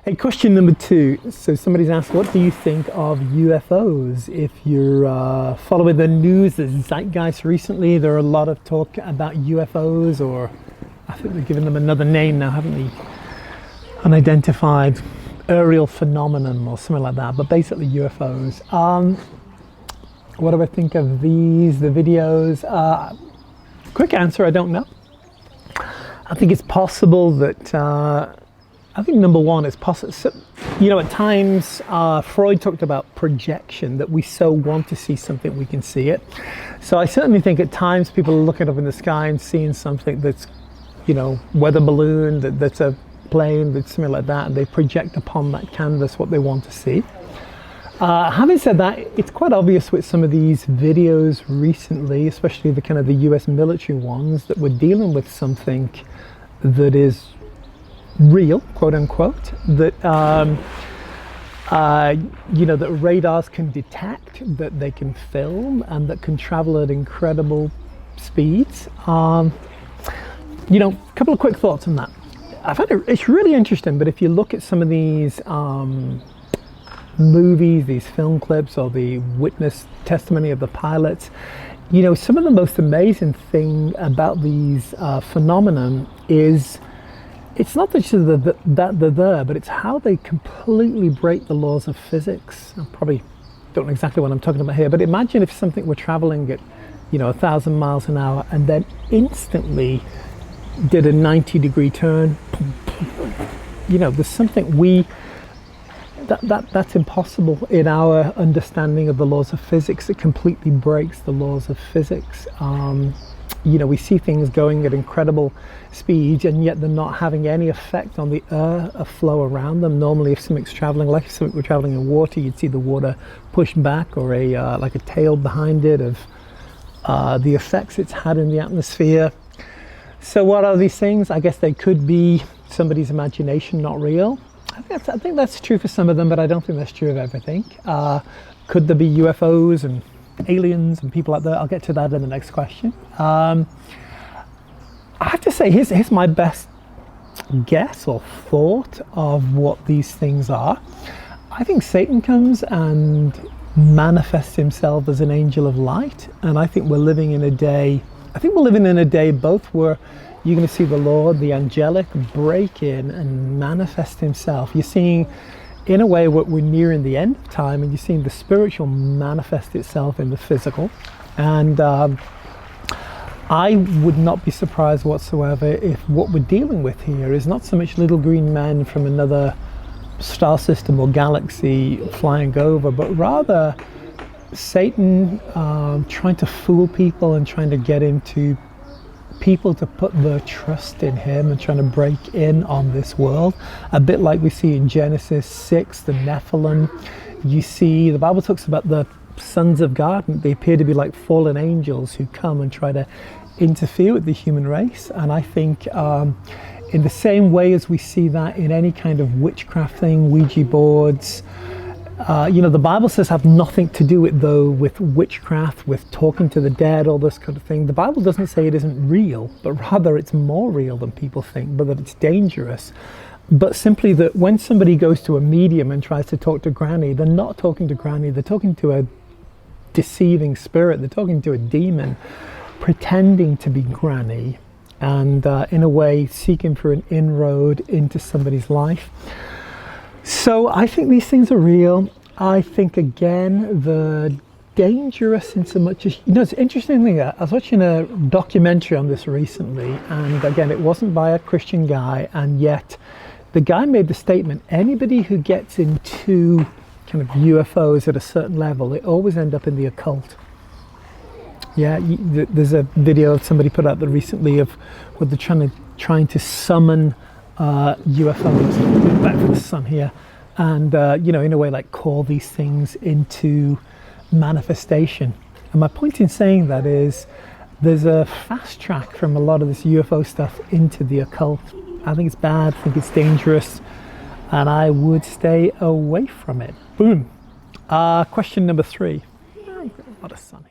Hey, question number 2. So somebody's asked, what do you think of UFOs? If you're following the news, the zeitgeist recently, there are a lot of talk about UFOs, or I think they've given them another name now, haven't they? Unidentified aerial phenomenon or something like that, but basically UFOs. What do I think of these, the videos? Quick answer, I don't know. I think it's possible that I think number one, it's possible. So, you know, at times Freud talked about projection, that we so want to see something we can see it. So I certainly think at times people are looking up in the sky and seeing something that's, you know, weather balloon, that's a plane, that's something like that, and they project upon that canvas what they want to see. Having said that, it's quite obvious with some of these videos recently, especially the kind of the US military ones, that we're dealing with something that is real, quote unquote, that you know, that radars can detect, that they can film, and that can travel at incredible speeds. You know, a couple of quick thoughts on that. It's really interesting, but if you look at some of these movies, these film clips, or the witness testimony of the pilots, you know, some of the most amazing thing about these phenomenon is it's not that they're there, but it's how they completely break the laws of physics. I probably don't know exactly what I'm talking about here, but imagine if something were traveling at, you know, 1,000 miles an hour and then instantly did a 90-degree turn. You know, there's something that's impossible in our understanding of the laws of physics. It completely breaks the laws of physics. You know, we see things going at incredible speeds, and yet they're not having any effect on the air flow around them. Normally, if something's traveling, like if something were traveling in water, you'd see the water push back, or like a tail behind it of the effects it's had in the atmosphere. So what are these things? I guess they could be somebody's imagination, not real. I think that's true for some of them, but I don't think that's true of everything. Could there be UFOs and aliens and people like that? I'll get to that in the next question. I have to say, here's my best guess or thought of what these things are. I think Satan comes and manifests himself as an angel of light, and I think we're living in a day both where you're going to see the Lord, the angelic, break in and manifest himself. You're seeing, in a way, what we're nearing the end of time, and you're seeing the spiritual manifest itself in the physical. And I would not be surprised whatsoever if what we're dealing with here is not so much little green men from another star system or galaxy flying over, but rather Satan trying to fool people and trying to get into people to put their trust in him and trying to break in on this world, a bit like we see in Genesis 6, the Nephilim. You see, the Bible talks about the sons of God, and they appear to be like fallen angels who come and try to interfere with the human race. And I think in the same way as we see that in any kind of witchcraft thing, Ouija boards, you know, the Bible says have nothing to do with witchcraft, with talking to the dead, all this kind of thing. The Bible doesn't say it isn't real, but rather it's more real than people think, but that it's dangerous. But simply that when somebody goes to a medium and tries to talk to Granny, they're not talking to Granny, they're talking to a deceiving spirit, they're talking to a demon, pretending to be Granny, and in a way seeking for an inroad into somebody's life. So I think these things are real. I think, again, they're dangerous in so much as, you know, it's interesting thing. I was watching a documentary on this recently, and again, it wasn't by a Christian guy, and yet the guy made the statement, anybody who gets into kind of UFOs at a certain level, they always end up in the occult. Yeah, there's a video of somebody put out there recently of where they're trying to summon UFOs back from the sun here, and you know, in a way, like call these things into manifestation. And my point in saying that is there's a fast track from a lot of this UFO stuff into the occult. I think it's bad, I think it's dangerous, and I would stay away from it. Boom. Question number 3. A lot of sun.